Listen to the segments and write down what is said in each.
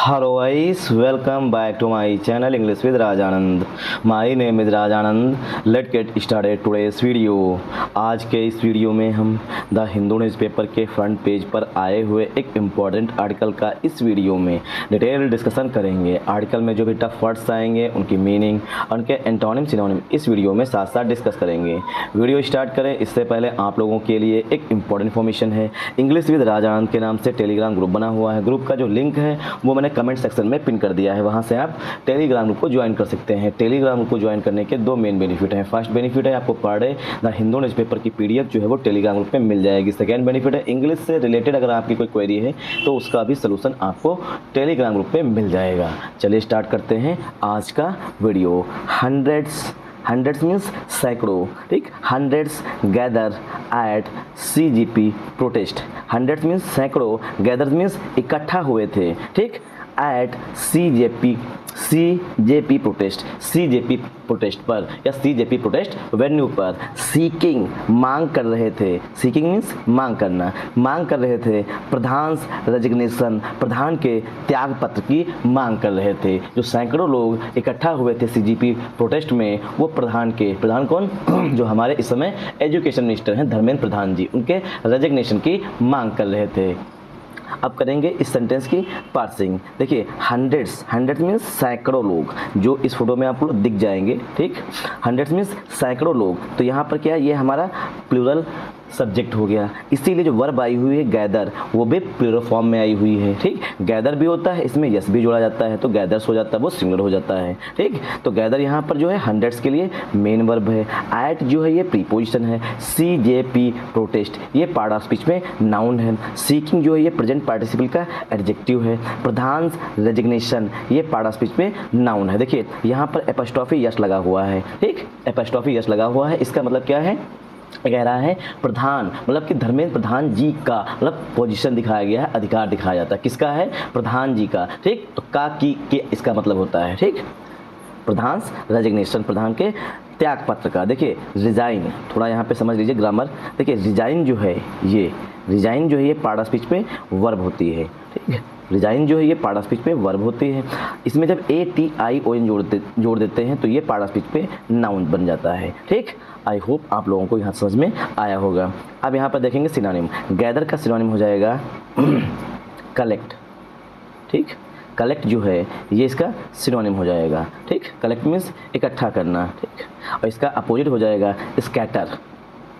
Hello guys, welcome back to my channel English with Rajanand. My name is Rajanand. Let's get started today's video. आज के इस video में हम the Hindu newspaper के front page पर आए हुए एक इम्पॉर्टेंट आर्टिकल का इस वीडियो में डिटेल डिस्कशन करेंगे। आर्टिकल में जो भी टफ वर्ड्स आएंगे उनकी मीनिंग, उनके एंटोनिम सिनोनिम इस वीडियो में साथ साथ डिस्कस करेंगे। वीडियो स्टार्ट करें इससे पहले आप लोगों के लिए एक इम्पॉर्टेंट इन्फॉर्मेशन है। इंग्लिश विद राजानंद के नाम से टेलीग्राम ग्रुप बना हुआ है। ग्रुप का जो लिंक है वो मैंने कमेंट सेक्शन में पिन कर दिया है, वहाँ से आप टेलीग्राम ग्रुप को ज्वाइन कर सकते हैं। टेलीग्राम ग्रुप को ज्वाइन करने के दो मेन बेनिफिट हैं। फर्स्ट बेनिफिट है आपको per day the Hindu newspaper की पीडीएफ जो है वो टेलीग्राम ग्रुप में मिल जाएगी। सेकेंड बेनिफिट है इंग्लिश से रिलेटेड अगर आपकी कोई क्वेरी है तो उसका भी सोल्यूशन आपको टेलीग्राम ग्रुप पे मिल जाएगा। चलिए स्टार्ट करते हैं आज का वीडियो। हंड्रेड्स मीन्स सैकड़ों, ठीक। Hundreds gather at CJP protest. Hundreds means सैकड़ों, गैदर मीन्स इकट्ठा हुए थे, ठीक, एट सीजेपी प्रोटेस्ट पर या सीजेपी प्रोटेस्ट वेन्यू पर। सीकिंग मांग कर रहे थे, सीकिंग मीन्स मांग करना, मांग कर रहे थे प्रधान रेजिग्नेशन, प्रधान के त्याग पत्र की मांग कर रहे थे। जो सैकड़ों लोग इकट्ठा हुए थे सीजेपी प्रोटेस्ट में वो प्रधान कौन जो हमारे इस समय एजुकेशन मिनिस्टर हैं धर्मेंद्र प्रधान जी, उनके रेजिग्नेशन की मांग कर रहे थे। अब करेंगे इस सेंटेंस की पार्सिंग। देखिए हंड्रेड्स मीन्स सैकड़ों लोग, जो इस फोटो में आपको दिख जाएंगे, ठीक। हंड्रेड्स मीन्स सैकड़ों लोग, तो यहाँ पर क्या है, ये हमारा प्लूरल सब्जेक्ट हो गया। इसीलिए जो वर्ब आई हुई है गैदर वो भी प्लूरल फॉर्म में आई हुई है, ठीक। गैदर भी होता है, इसमें यस भी जोड़ा जाता है तो गैदर्स हो जाता है, वो सिंगुलर हो जाता है, ठीक। तो गैदर यहाँ पर जो है हंड्रेड्स के लिए मेन वर्ब है। एट जो है ये प्रीपोजिशन है। सीजेपी प्रोटेस्ट ये पार्ट ऑफ स्पीच में नाउन है। सीकिंग जो है ये प्रेजेंट पार्टिसिपल का एडजेक्टिव है। प्रधान रेजिग्नेशन ये पार्ट ऑफ स्पीच में नाउन है। देखिए यहाँ पर एपोस्ट्रोफी यस लगा हुआ है, ठीक, एपोस्ट्रोफी यस लगा हुआ है। इसका मतलब क्या है, कह रहा है प्रधान मतलब कि धर्मेंद्र प्रधान जी का, मतलब पोजीशन दिखाया गया है, अधिकार दिखाया जाता है। किसका है, प्रधान जी का, ठीक। तो का की के इसका मतलब होता है, ठीक, प्रधान रेजिग्नेशन, प्रधान के त्याग पत्र का। देखिए रिजाइन, थोड़ा यहाँ पे समझ लीजिए ग्रामर। देखिए रिजाइन जो है ये पार्ट ऑफ स्पीच पे वर्ब होती है, ठीक है। रिजाइन जो है ये पार्ट ऑफ स्पीच पे वर्ब होती है। इसमें जब ATION जोड़ देते हैं तो ये पार्ट ऑफ स्पीच पे नाउन बन जाता है, ठीक। आई होप आप लोगों को यहाँ समझ में आया होगा। अब यहाँ पर देखेंगे सिनोनिम। गैदर का सिनोनिम हो जाएगा कलेक्ट, ठीक। कलेक्ट जो है ये इसका सिनोनिम हो जाएगा, ठीक। कलेक्ट मीन्स इकट्ठा करना, ठीक। और इसका अपोजिट हो जाएगा स्कैटर,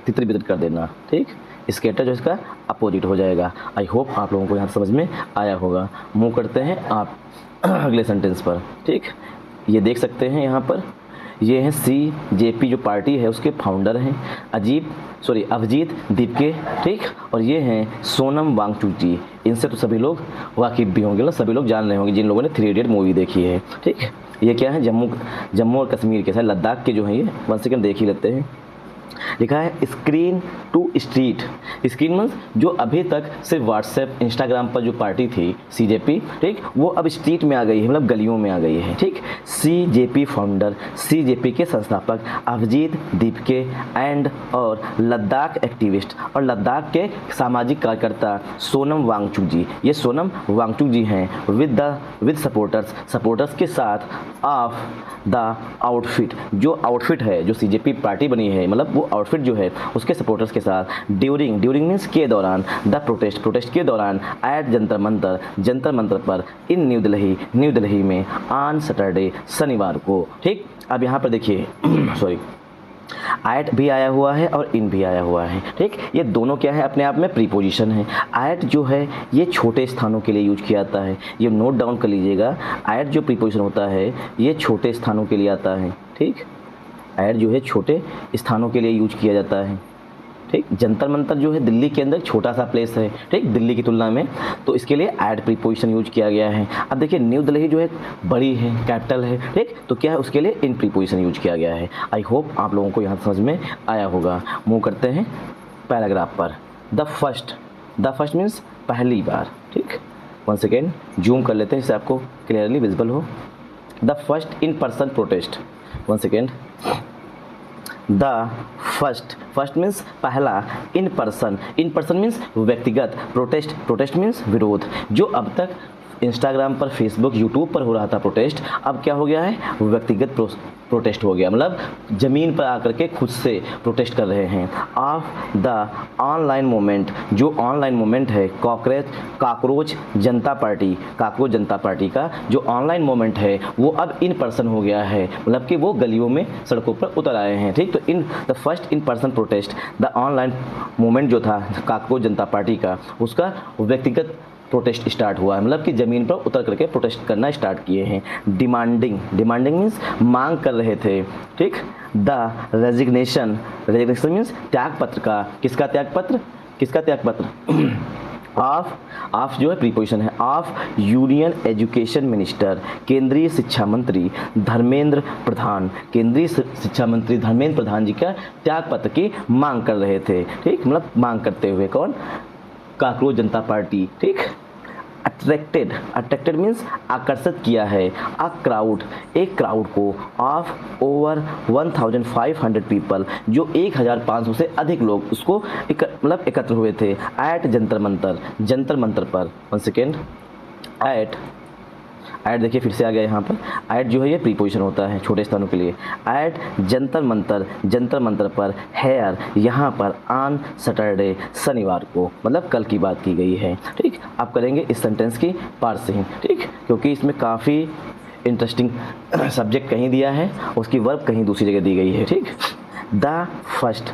तितर बितर कर देना, ठीक। स्कैटर जो इसका अपोजिट हो जाएगा। आई होप आप लोगों को यहाँ समझ में आया होगा। मूव करते हैं आप अगले सेंटेंस पर, ठीक। ये देख सकते हैं यहाँ पर ये हैं CJP जो पार्टी है उसके फाउंडर हैं अभिजीत दीपके, ठीक। और ये हैं सोनम वांगचुक जी। इनसे तो सभी लोग वाकिफ भी होंगे ना, सभी लोग जान रहे होंगे जिन लोगों ने 3 इडियट मूवी देखी है, ठीक। ये क्या है, जम्मू और कश्मीर के, लद्दाख के जो हैं ये। 1 सेकेंड देख ही लेते हैं। लिखा है screen to street. Screen means जो अभी तक सिर्फ व्हाट्सएप इंस्टाग्राम पर जो पार्टी थी CJP, ठीक, वो अब स्ट्रीट में आ गई है, मतलब गलियों में आ गई है, ठीक। CJP फाउंडर, CJP के संस्थापक अभिजीत दीपके एंड और लद्दाख एक्टिविस्ट और लद्दाख के सामाजिक कार्यकर्ता सोनम वांगचुक जी। ये सोनम वांगचुक जी हैं विद सपोर्टर्स के साथ ऑफ द आउटफिट। जो आउटफिट है, जो CJP पार्टी बनी है, मतलब वो आउटफिट जो है उसके सपोर्टर्स के साथ ड्यूरिंग मीन्स के दौरान, द प्रोटेस्ट के दौरान, एट जंतर मंतर पर इन न्यू दिल्ली में ऑन सैटरडे शनिवार को, ठीक। अब यहाँ पर देखिए सॉरी एट भी आया हुआ है और इन भी आया हुआ है, ठीक। ये दोनों क्या है, अपने आप में प्रीपोजिशन है। एट जो है ये छोटे स्थानों के लिए यूज किया जाता है, ये नोट डाउन कर लीजिएगा। एट जो प्रीपोजिशन होता है ये छोटे स्थानों के लिए आता है, ठीक। एट जो है छोटे स्थानों के लिए यूज किया जाता है, ठीक। जंतर मंतर जो है दिल्ली के अंदर छोटा सा प्लेस है, ठीक, दिल्ली की तुलना में, तो इसके लिए एट प्रीपोजिशन यूज किया गया है। अब देखिए न्यू दिल्ली जो है बड़ी है, कैपिटल है, ठीक, तो क्या है उसके लिए इन प्रीपोजिशन यूज किया गया है। आई होप आप लोगों को यहाँ समझ में आया होगा। मूव करते हैं पैराग्राफ पर। द फर्स्ट मीन्स पहली बार, ठीक। 1 सेकेंड जूम कर लेते हैं जिससे आपको क्लियरली विजिबल हो। The first in person protest. 1 second. The first means पहला, इन पर्सन मीन्स व्यक्तिगत, प्रोटेस्ट मीन्स विरोध। जो अब तक इंस्टाग्राम पर, फेसबुक, यूट्यूब पर हो रहा था प्रोटेस्ट, अब क्या हो गया है, व्यक्तिगत प्रोटेस्ट हो गया, मतलब ज़मीन पर आकर के खुद से प्रोटेस्ट कर रहे हैं। ऑफ द ऑनलाइन मूवमेंट, जो ऑनलाइन मूवमेंट है काकरोच जनता पार्टी का जो ऑनलाइन मूवमेंट है वो अब इन पर्सन हो गया है, मतलब कि वो गलियों में सड़कों पर उतर आए हैं। ठीक, तो in the first in person protest, the online movement जो था काकरोच जनता पार्टी का, उसका व्यक्तिगत प्रोटेस्ट स्टार्ट हुआ है, मतलब कि ज़मीन पर उतर करके प्रोटेस्ट करना स्टार्ट किए हैं। डिमांडिंग मीन्स मांग कर रहे थे। ठीक, द रेजिग्नेशन मीन्स त्यागपत्र का, किसका त्यागपत्र ऑफ जो है प्रीपोजिशन है, ऑफ यूनियन एजुकेशन मिनिस्टर, केंद्रीय शिक्षा मंत्री धर्मेंद्र प्रधान जी का त्यागपत्र की मांग कर रहे थे। ठीक, मतलब मांग करते हुए कौन, काकरोच जनता पार्टी। ठीक, अट्रैक्टेड मीन्स आकर्षित किया है, एक क्राउड को ऑफ ओवर 1500 पीपल, जो 1500 से अधिक लोग उसको एकत्र हुए थे एट जंतर मंतर पर। 1 सेकेंड, एट देखिए फिर से आ गया यहाँ पर, एट जो है ये प्रीपोजिशन होता है छोटे स्थानों के लिए। एट जंतर मंतर पर, हेयर यहाँ पर, ऑन सैटरडे शनिवार को, मतलब कल की बात की गई है। ठीक, आप करेंगे इस सेंटेंस की पार्सिंग। ठीक, क्योंकि इसमें काफ़ी इंटरेस्टिंग सब्जेक्ट कहीं दिया है, उसकी वर्ब कहीं दूसरी जगह दी गई है। ठीक, the first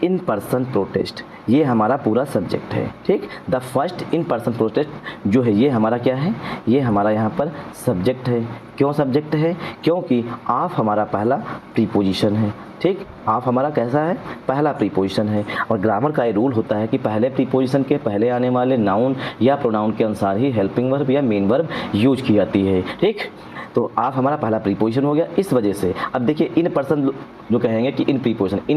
in person protest, ये हमारा पूरा सब्जेक्ट है। ठीक, the first in person protest जो है ये हमारा क्या है, ये हमारा यहाँ पर सब्जेक्ट है। क्यों सब्जेक्ट है, क्योंकि ऑफ हमारा पहला प्रीपोजिशन है। ठीक, ऑफ हमारा कैसा है, पहला प्रीपोजिशन है, और ग्रामर का ये रूल होता है कि पहले प्रीपोजिशन के पहले आने वाले नाउन या प्रोनाउन के अनुसार ही हेल्पिंग वर्ब या मेन वर्ब यूज की जाती है। ठीक, तो ऑफ हमारा पहला प्रीपोजिशन हो गया, इस वजह से अब देखिए इन पर्सन जो कहेंगे कि इन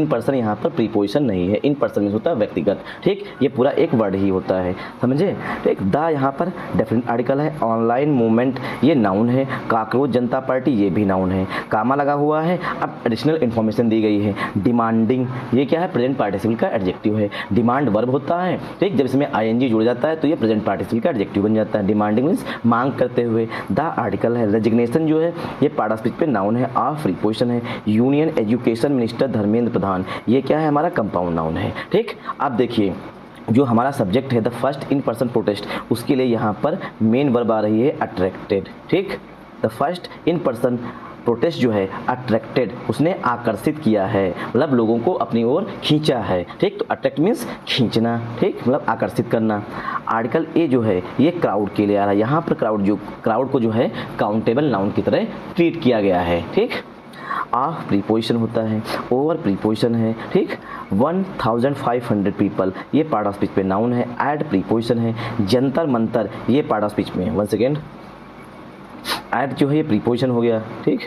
पर्सन यहाँ पर प्रीपोजिशन नहीं है, इन पर्सन में होता है व्यक्तिगत। ठीक, ये पूरा एक वर्ड ही होता है, समझे। ठीक, द यहाँ पर डेफिनेट आर्टिकल है, ऑनलाइन मूवमेंट ये नाउन है, काकरोच जनता पार्टी ये भी नाउन है, कामा लगा हुआ है। अब एडिशनल इन्फॉर्मेशन दी गई है, डिमांडिंग ये क्या है, प्रेजेंट पार्टिसिपल का एडजेक्टिव है। डिमांड वर्ब होता है। ठीक, जब इसमें आईएनजी जुड़ जाता है तो ये प्रेजेंट पार्टिसिपल का एडजेक्टिव बन जाता है। डिमांडिंग मीन्स मांग करते हुए। द आर्टिकल है, रेजिग्नेशन जो है ये पार्ट ऑफ स्पीच पे नाउन है, ऑफ प्रीपोजिशन है। Union education minister Dharmendra Pradhan ये क्या है, हमारा कंपाउंड नाउन है। ठीक, अब देखिए जो हमारा सब्जेक्ट है the first in person protest, उसके लिए यहाँ पर मेन वर्ब आ रही है अट्रैक्टेड। ठीक, the first in person protest जो है अट्रैक्टेड, उसने आकर्षित किया है, मतलब लोगों को अपनी ओर खींचा है। ठीक, तो अट्रैक्ट मीन्स खींचना। ठीक, मतलब आकर्षित करना। आर्टिकल ए जो है ये क्राउड के लिए आ रहा है, यहाँ पर क्राउड को जो है काउंटेबल नाउन की तरह ट्रीट किया गया है। ठीक, ऑफ प्रीपोजिशन होता है, ओवर प्रीपोजिशन है। ठीक, 1500 पीपल ये पार्ट ऑफ स्पीच पे नाउन है, एट प्रीपोजिशन है। जंतर मंतर ये पार्ट ऑफ स्पीच में, 1 सेकेंड, एट जो है ये प्रीपोजिशन हो गया। ठीक,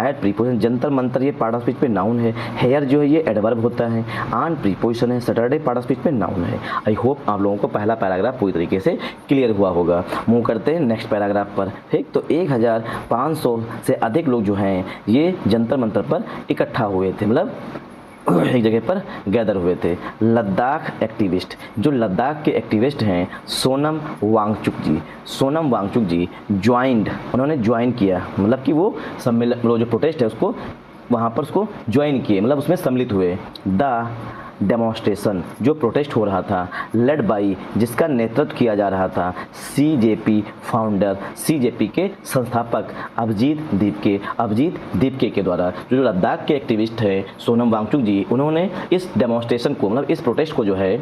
एट प्रीपोजिशन, जंतर मंतर ये पार्ट ऑफ स्पीच पे नाउन है। हेयर जो है ये एडवर्ब होता है, ऑन प्रीपोजिशन है। सैटरडे पार्ट ऑफ स्पीच पे नाउन है। आई होप आप लोगों को पहला पैराग्राफ पूरी तरीके से क्लियर हुआ होगा। मूव करते हैं नेक्स्ट पैराग्राफ पर। ठीक, तो 1500 से अधिक लोग जो हैं ये जंतर मंतर पर इकट्ठा हुए थे, मतलब एक जगह पर गैदर हुए थे। लद्दाख एक्टिविस्ट, जो लद्दाख के एक्टिविस्ट हैं सोनम वांगचुक जी ज्वाइंड, उन्होंने ज्वाइन किया, मतलब कि वो सम्मेलन, वो जो प्रोटेस्ट है उसको वहाँ पर उसको ज्वाइन किए, मतलब उसमें सम्मिलित हुए। द डेमोन्स्ट्रेशन जो प्रोटेस्ट हो रहा था, लेड बाई जिसका नेतृत्व किया जा रहा था सीजेपी फाउंडर, सीजेपी के संस्थापक अभिजीत दीपके के द्वारा। जो लद्दाख के एक्टिविस्ट हैं सोनम वांगचुक जी, उन्होंने इस डेमोन्स्ट्रेशन को, मतलब इस प्रोटेस्ट को जो है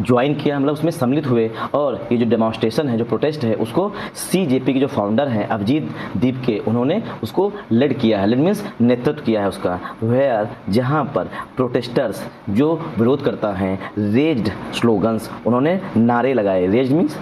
ज्वाइन किया, मतलब उसमें सम्मिलित हुए। और ये जो डेमोन्स्ट्रेशन है, जो प्रोटेस्ट है, उसको सीजेपी के जो फाउंडर हैं अभिजीत दीपके, उन्होंने उसको लीड किया है। लीड मीन्स नेतृत्व किया है उसका। वेयर जहाँ पर प्रोटेस्टर्स जो विरोध करता हैं, रेज्ड स्लोगन्स उन्होंने नारे लगाए। रेज्ड मीन्स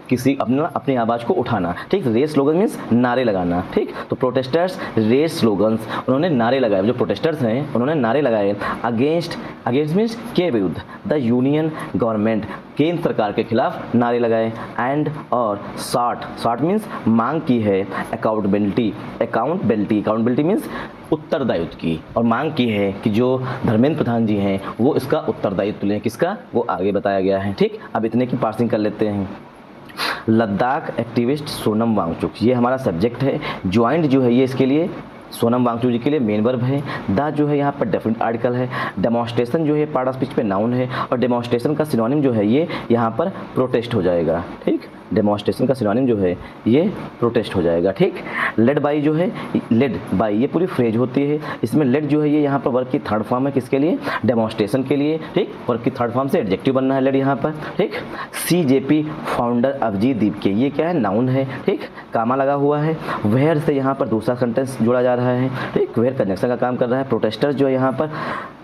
किसी अपनी आवाज़ को उठाना। ठीक, रेज स्लोगन मीन्स नारे लगाना। ठीक, तो प्रोटेस्टर्स रेज स्लोगन्स, उन्होंने नारे लगाए, जो प्रोटेस्टर्स हैं उन्होंने नारे लगाए अगेंस्ट मीन्स के विरुद्ध, द यूनियन गवर्नमेंट केंद्र सरकार के खिलाफ नारे लगाए। एंड और शॉर्ट मीन्स मांग की है अकाउंटेबिलिटी मीन्स उत्तरदायित्व की, और मांग की है कि जो धर्मेंद्र प्रधान जी हैं वो इसका उत्तरदायित्व लें। किसका, वो आगे बताया गया है। ठीक, अब इतने की पार्सिंग कर लेते हैं। लद्दाख एक्टिविस्ट सोनम वांगचुक, ये हमारा सब्जेक्ट है। ज्वाइंट जो है ये इसके लिए सोनम वांगचुक जी के लिए मेन वर्ब है। द जो है यहाँ पर डेफिनेट आर्टिकल है। डेमोन्स्ट्रेशन जो है पार्ट ऑफ स्पीच पे नाउन है और डेमोन्स्ट्रेशन का सिनोनिम जो है ये यहाँ पर प्रोटेस्ट हो जाएगा। ठीक, डेमोन्स्ट्रेशन का सिनोनिम जो है ये प्रोटेस्ट हो जाएगा। ठीक, लेड बाई जो है, लेड बाई ये पूरी फ्रेज होती है। इसमें लेड जो है ये यहाँ पर वर्ब की थर्ड फॉर्म है, किसके लिए? डेमोन्स्ट्रेशन के लिए। ठीक, वर्ब की थर्ड फॉर्म से एडजेक्टिव बनना है लेड यहाँ पर। ठीक, CJP फाउंडर अभिजीत दीपके, ये क्या है? नाउन है। ठीक, कामा लगा हुआ है। वेयर से यहाँ पर दूसरा सेंटेंस जोड़ा जा रहा है। ठीक, वेयर कंजंक्शन का काम कर रहा है। प्रोटेस्टर्स जो है यहाँ पर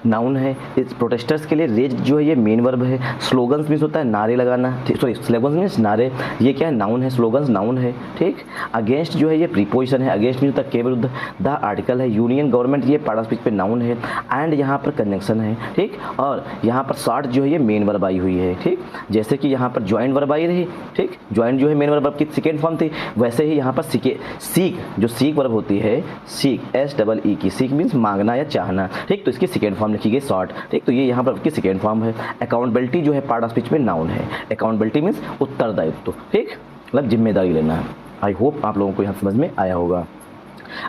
नाउन है। इस प्रोटेस्टर्स के लिए रेज जो है ये मेन वर्ब है। स्लोगन्स मीन्स होता है नारे लगाना, सॉरी स्लोगन्स मीन्स नारे, ये क्या है? नाउन है। स्लोगन्स नाउन है। ठीक, अगेंस्ट जो है ये प्रीपोजिशन है। अगेंस्ट मीन्स होता है के विरुद्ध। द आर्टिकल है। यूनियन गवर्नमेंट ये पार्ट ऑफ स्पीच पे नाउन है। एंड यहाँ पर कंजंक्शन है। ठीक, और यहाँ पर शॉर्ट जो है ये मेन वर्ब आई हुई है। ठीक, जैसे कि यहाँ पर ज्वाइंट वर्ब आई रही। ठीक, ज्वाइंट जो है मेन वर्ब की सेकेंड फॉर्म थी, वैसे ही यहाँ पर सीक जो सीक वर्ब होती है, सीक SEE की, सीक मीन्स मांगना या चाहना। ठीक, तो इसकी सेकेंड फॉर्म लिखी गई शॉर्ट। ठीक, तो ये यहाँ पर की सेकेंड फॉर्म है। अकाउंटेबिलिटी जो है पार्ट ऑफ स्पीच में नाउन है। अकाउंटेबिलिटी मीन्स उत्तरदायित्व। ठीक, मतलब जिम्मेदारी लेना है। आई होप आप लोगों को यहाँ समझ में आया होगा।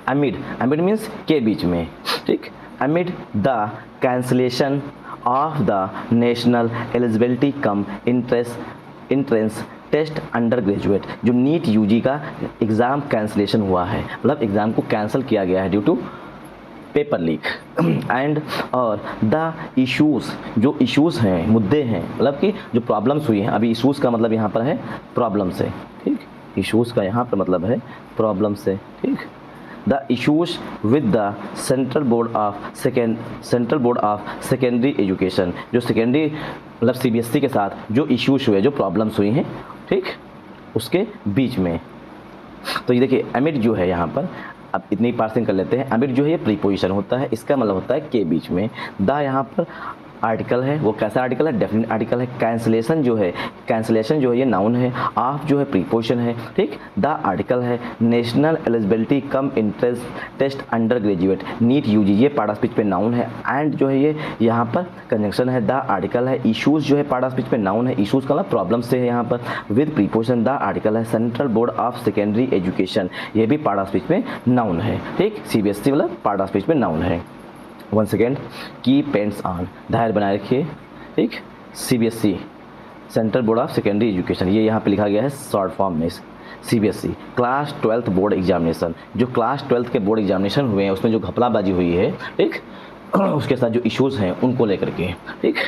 अमिड, अमिड मीन्स के बीच में। ठीक, amid the cancellation of the national eligibility cum entrance test undergraduate, जो नीट UG का एग्ज़ाम कैंसलेशन हुआ है, मतलब एग्ज़ाम को कैंसिल किया गया है due to paper leak. And और द इश्यूज़, जो इश्यूज़ हैं, मुद्दे हैं, मतलब कि जो प्रॉब्लम्स हुई हैं। अभी इश्यूज़ का मतलब यहाँ पर है प्रॉब्लम से। ठीक, इश्यूज़ का यहाँ पर मतलब है प्रॉब्लम से। ठीक, the issues with the central board of secondary education, जो सेकेंडरी मतलब CBSE के साथ जो इश्यूज़ हुए, जो प्रॉब्लम्स हुई हैं, ठीक, उसके बीच में। तो ये देखिए अमिड जो है यहाँ पर, अब इतनी पार्सिंग कर लेते हैं। अमिड जो है ये प्रीपोजिशन होता है, इसका मतलब होता है के बीच में। द यहाँ पर आर्टिकल है, वो कैसा आर्टिकल है? डेफिनेट आर्टिकल है। कैंसलेशन जो है ये नाउन है। ऑफ जो है प्रीपोजिशन है। ठीक, द आर्टिकल है। National eligibility cum entrance test undergraduate, NEET UG ये पार्ट ऑफ स्पीच पे नाउन है। एंड जो है ये यहाँ पर कंजंक्शन है। द आर्टिकल है। इश्यूज़ जो है पार्ट ऑफ स्पीच पे नाउन है। इश्यूज़ का मतलब प्रॉब्लम से है यहाँ पर। विद प्रीपोजिशन द आर्टिकल है। Central board of secondary education, ये भी पार्ट ऑफ स्पीच में नाउन है। ठीक, CBSE मतलब पार्ट ऑफ स्पीच में नाउन है। वन सेकेंड, की पेंट्स ऑन, धैर्य बनाए रखिए। ठीक, CBSE central board of secondary education, ये यहाँ पे लिखा गया है शॉर्ट फॉर्म में। CBSE class 12th board examination, जो क्लास 12th के बोर्ड एग्जामिनेशन हुए हैं उसमें जो घपलाबाजी हुई है, ठीक, उसके साथ जो इश्यूज़ हैं उनको लेकर के। ठीक,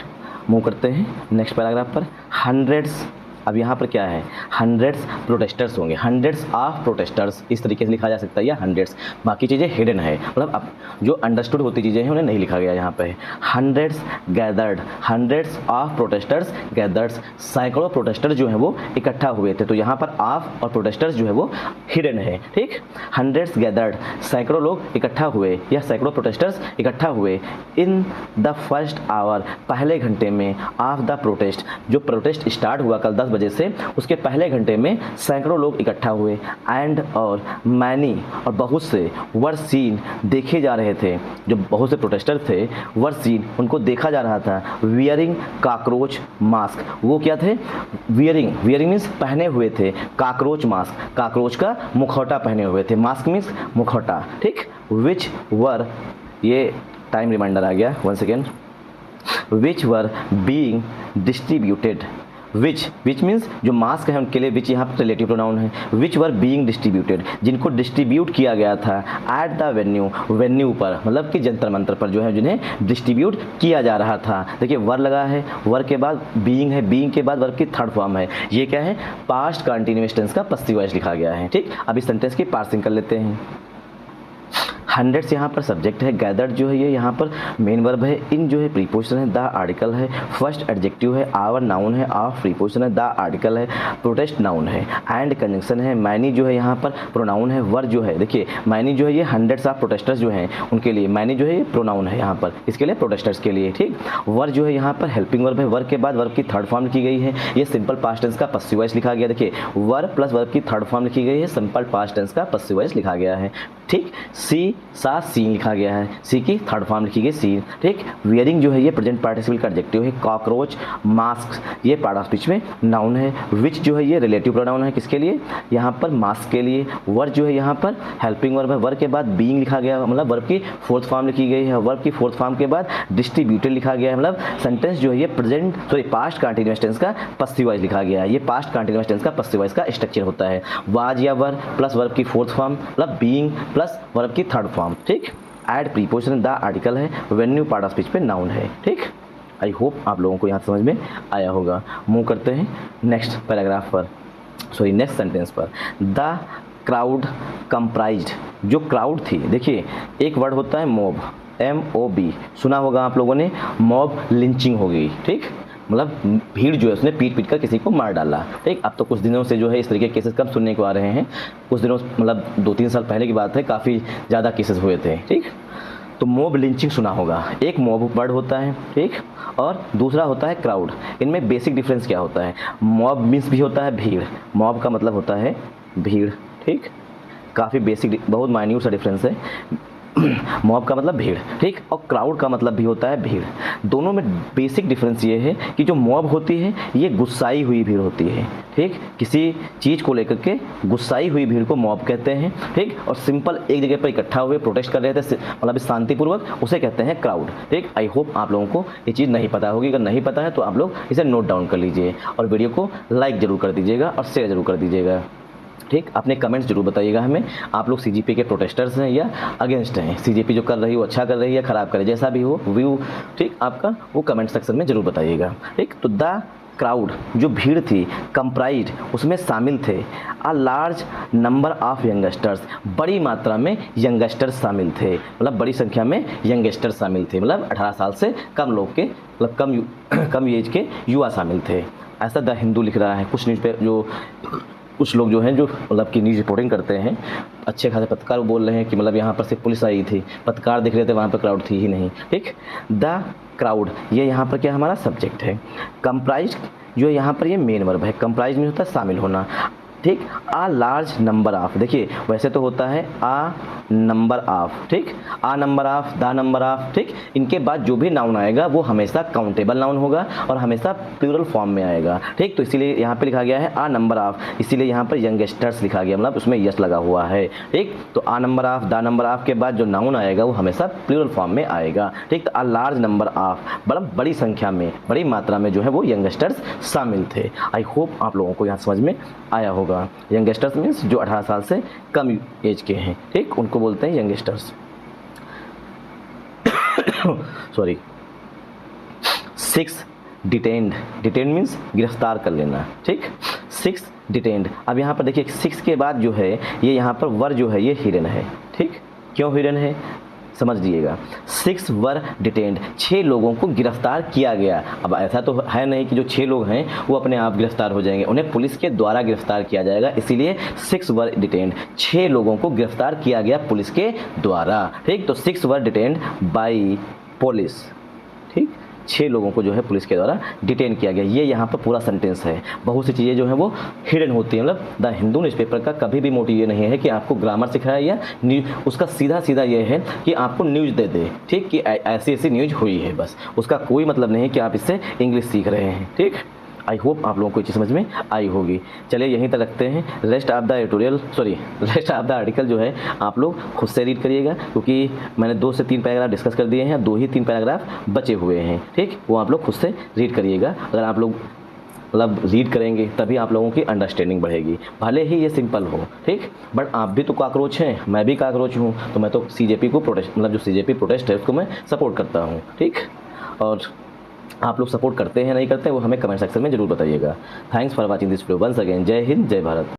मूव करते हैं नेक्स्ट पैराग्राफ पर। हंड्रेड्स, अब यहाँ पर क्या है? हंड्रेड्स प्रोटेस्टर्स होंगे। हंड्रेड्स ऑफ प्रोटेस्टर्स इस तरीके से लिखा जा सकता है, या हंड्रेड्स। बाकी चीज़ें हिडन है, मतलब अब जो अंडरस्टूड होती चीज़ें हैं उन्हें नहीं लिखा गया यहाँ पे। Hundreds gathered, hundreds of protesters gathereds, सैकड़ों प्रोटेस्टर जो हैं वो इकट्ठा हुए थे। तो यहाँ पर ऑफ और प्रोटेस्टर्स जो है वो हिडन है। ठीक, हंड्रेड्स गैदर्ड, सैकड़ों लोग इकट्ठा हुए या सैकड़ों प्रोटेस्टर्स इकट्ठा हुए। इन द फर्स्ट आवर, पहले घंटे में। ऑफ द प्रोटेस्ट, जो प्रोटेस्ट स्टार्ट हुआ कल 10 बजे से, उसके पहले घंटे में सैकड़ों लोग इकट्ठा हुए। एंड और मैनी, और बहुत से, वर सीन, देखे जा रहे थे। जो बहुत से प्रोटेस्टर थे, वर सीन, उनको देखा जा रहा था। वियरिंग काकरोच मास्क, वो क्या थे? वियरिंग मीन्स पहने हुए थे। काकरोच मास्क, काकरोच का मुखौटा पहने हुए थे। मास्क मीन्स मुखौटा। ठीक, विच वर, ये टाइम रिमाइंडर आ गया, one second. Which were being distributed, which means जो मास्क है उनके लिए विच यहाँ पर रिलेटिव प्रोनाउन है। विच वर बीइंग डिस्ट्रीब्यूटेड, जिनको डिस्ट्रीब्यूट किया गया था। एट द वेन्यू पर, मतलब कि जंतर मंतर पर जो है जिन्हें डिस्ट्रीब्यूट किया जा रहा था। देखिए वर लगा है, वर के बाद बीइंग है, बीइंग के बाद वर्ब की थर्ड फॉर्म है। ये क्या है? पास्ट कंटिन्यूअस टेंस का पस्सिव वॉइस लिखा गया है। ठीक, अब इस सेंटेंस की पार्सिंग कर लेते हैं। हंड्रेड्स यहाँ पर सब्जेक्ट है, गैदर्ड जो है ये यहाँ पर मेन वर्ब है, इन जो है प्रीपोजिशन है, द आर्टिकल है, फर्स्ट एडजेक्टिव है, आवर नाउन है, ऑफ प्रीपोजिशन है, द आर्टिकल है, प्रोटेस्ट नाउन है, एंड कंजंक्शन है, मैनी जो है यहाँ पर प्रोनाउन है, वर जो है देखिए मैनी जो है ये हंड्रेड्स ऑफ प्रोटेस्टर्स जो हैं उनके लिए, मैनी जो है ये प्रोनाउन है यहाँ पर, इसके लिए प्रोटेस्टर्स के लिए। ठीक, वर जो है यहाँ पर हेल्पिंग वर्ब है, वर के बाद वर्ब की थर्ड फॉर्म लिखी गई है, ये सिंपल पास्ट टेंस का पस्सिव वॉइस लिखा गया। देखिए वर प्लस वर्ब की थर्ड फॉर्म लिखी गई है, सिंपल पास्ट टेंस का पस्सिव वॉइस लिखा गया है। ठीक, सी सा सीन लिखा गया है, सी की थर्ड फॉर्म लिखी गई सीन, ठीक। वियरिंग जो है ये प्रेजेंट पार्टिसिपल का एडजेक्टिव है। कॉकरोच, मास्क ये पार्ट ऑफ स्पीच में नाउन है। विच जो है ये रिलेटिव प्रोनाउन है, किसके लिए, यहाँ पर मास्क के लिए। वर्ब जो है यहाँ पर हेल्पिंग वर्ब है, वर्ब के बाद बीइंग लिखा गया, मतलब वर्ब की फोर्थ फॉर्म लिखी गई है। वर्ब की फोर्थ फॉर्म के बाद डिस्ट्रीब्यूटेड लिखा गया है, मतलब सेंटेंस जो है ये पास्ट कंटीन्यूअस टेंस का पसिव वॉइस लिखा गया है। ये पास्ट कंटीन्यूअस टेंस का पसिव वॉइस का स्ट्रक्चर होता है। वाज या वर प्लस वर्ब की फोर्थ फॉर्म, मतलब बीइंग प्लस वर्ब की थर्ड फॉर्म, ठीक। एड प्रीपोजिशन द आर्टिकल है, वेन्यू पार्ट ऑफ स्पीच पे नाउन है, ठीक। आई होप आप लोगों को यहाँ समझ में आया होगा। मूव करते हैं नेक्स्ट पैराग्राफ पर, सॉरी नेक्स्ट सेंटेंस पर। द क्राउड कंप्राइज्ड, जो क्राउड थी, देखिए एक वर्ड होता है मॉब, MOB, सुना होगा आप लोगों ने। मॉब लिंचिंग हो गई, ठीक, मतलब भीड़ जो है उसने पीट पीट कर किसी को मार डाला, ठीक। अब तो कुछ दिनों से जो है इस तरीके के केसेस कम सुनने को आ रहे हैं, कुछ दिनों मतलब 2-3 साल पहले की बात है, काफ़ी ज़्यादा केसेस हुए थे, ठीक। तो मॉब लिंचिंग सुना होगा। एक मॉब वर्ड होता है, ठीक, और दूसरा होता है क्राउड। इनमें बेसिक डिफरेंस क्या होता है, मॉब मीन्स भी होता है भीड़, मॉब का मतलब होता है भीड़, ठीक। काफ़ी बेसिक, बहुत माइन्यूट सा डिफरेंस है। मॉब का मतलब भीड़, ठीक, और क्राउड का मतलब भी होता है भीड़। दोनों में बेसिक डिफरेंस ये है कि जो मॉब होती है ये गुस्साई हुई भीड़ होती है, ठीक। किसी चीज़ को लेकर के गुस्साई हुई भीड़ को मॉब कहते हैं, ठीक। और सिंपल एक जगह पर इकट्ठा हुए प्रोटेस्ट कर रहे थे, मतलब शांतिपूर्वक, उसे कहते हैं क्राउड, ठीक। आई होप आप लोगों को ये चीज़ नहीं पता होगी। अगर नहीं पता है तो आप लोग इसे नोट डाउन कर लीजिए और वीडियो को लाइक ज़रूर कर दीजिएगा और शेयर ज़रूर कर दीजिएगा, ठीक। अपने कमेंट्स जरूर बताइएगा हमें, आप लोग CGP के प्रोटेस्टर्स हैं या अगेंस्ट हैं। CGP जो कर रही है वो अच्छा कर रही है या ख़राब कर रही है, जैसा भी हो व्यू, ठीक, आपका वो कमेंट सेक्शन में ज़रूर बताइएगा, ठीक। तो द क्राउड जो भीड़ थी, कंप्राइज उसमें शामिल थे, a large number of youngsters, बड़ी मात्रा में यंगस्टर्स शामिल थे, मतलब बड़ी संख्या में यंगस्टर्स शामिल थे, मतलब 18 साल से कम लोग के, मतलब कम एज के युवा शामिल थे। ऐसा द हिंदू लिख रहा है। कुछ न्यूज़ पे जो कुछ लोग जो हैं, जो मतलब कि न्यूज़ रिपोर्टिंग करते हैं, अच्छे खासे पत्रकार बोल रहे हैं कि मतलब यहाँ पर सिर्फ पुलिस आई थी, पत्रकार दिख रहे थे, वहाँ पर क्राउड थी ही नहीं, ठीक। द क्राउड ये यहाँ पर क्या हमारा सब्जेक्ट है। कंप्राइज जो यहाँ पर ये मेन वर्ब है। कंप्राइज में होता है शामिल होना, ठीक। आ लार्ज नंबर ऑफ, देखिए वैसे तो होता है आ नंबर ऑफ, ठीक, a number of, the number of, ठीक। इनके बाद जो भी नाउन आएगा वो हमेशा काउंटेबल नाउन होगा और हमेशा प्लूरल फॉर्म में आएगा, ठीक। तो इसीलिए यहाँ पे लिखा गया है आ नंबर ऑफ, इसीलिए यहाँ पर यंगस्टर्स लिखा गया, मतलब उसमें यस लगा हुआ है, ठीक। तो a number of, the number of के बाद जो नाउन आएगा वो हमेशा प्लूरल फॉर्म में आएगा, ठीक। तो आ लार्ज नंबर ऑफ, मतलब बड़ी संख्या में, बड़ी मात्रा में जो है वो यंगस्टर्स शामिल थे। आई होप आप लोगों को यहाँ समझ में आया होगा। यंगस्टर्स मीन्स जो 18 साल से कम एज के हैं, ठीक, उनको बोलते हैं youngsters. Sorry. 6 detained, detained means गिरफ्तार कर लेना, ठीक। 6 डिटेन्ड। अब यहाँ पर देखिए 6 के बाद जो है ये यहाँ पर वर जो है ये हिडन है, ठीक। क्यों हिडन है समझ लीजिएगा। 6 वर डिटेन्ड, 6 लोगों को गिरफ्तार किया गया। अब ऐसा तो है नहीं कि जो 6 लोग हैं वो अपने आप गिरफ्तार हो जाएंगे, उन्हें पुलिस के द्वारा गिरफ्तार किया जाएगा, इसीलिए 6 वर डिटेन्ड, 6 लोगों को गिरफ्तार किया गया पुलिस के द्वारा, ठीक। तो 6 वर डिटेन्ड बाई पुलिस, ठीक। 6 लोगों को जो है पुलिस के द्वारा डिटेन किया गया। ये यहाँ पर पूरा सेंटेंस है। बहुत सी चीज़ें जो हैं वो हिडन होती हैं, मतलब द हिंदू न्यूज़पेपर का कभी भी मोटिव ये नहीं है कि आपको ग्रामर सिखाए या न्यूज़, उसका सीधा सीधा ये है कि आपको न्यूज़ दे दे, ठीक, कि ऐसी ऐसी न्यूज़ हुई है, बस। उसका कोई मतलब नहीं है कि आप इससे इंग्लिश सीख रहे हैं, ठीक। आई होप आप लोगों को ये चीज़ समझ में आई होगी। चलिए यहीं तक रखते हैं। Rest of the editorial, sorry rest of the article जो है आप लोग खुद से रीड करिएगा, क्योंकि मैंने 2 से 3 पैराग्राफ डिस्कस कर दिए हैं, 2 ही 3 पैराग्राफ बचे हुए हैं, ठीक। वो आप लोग खुद से रीड करिएगा। अगर आप लोग मतलब रीड करेंगे तभी आप लोगों की अंडरस्टैंडिंग बढ़ेगी, भले ही ये सिंपल हो, ठीक। बट आप भी तो कॉकरोच हैं, मैं भी कॉकरोच हूँ, तो मैं तो CJP को प्रोटेस्ट, मतलब जो CJP प्रोटेस्ट है उसको मैं सपोर्ट करता हूँ, ठीक। और आप लोग सपोर्ट करते हैं नहीं करते हैं वो हमें कमेंट सेक्शन में जरूर बताइएगा। Thanks for watching this video once again. जय हिंद, जय भारत।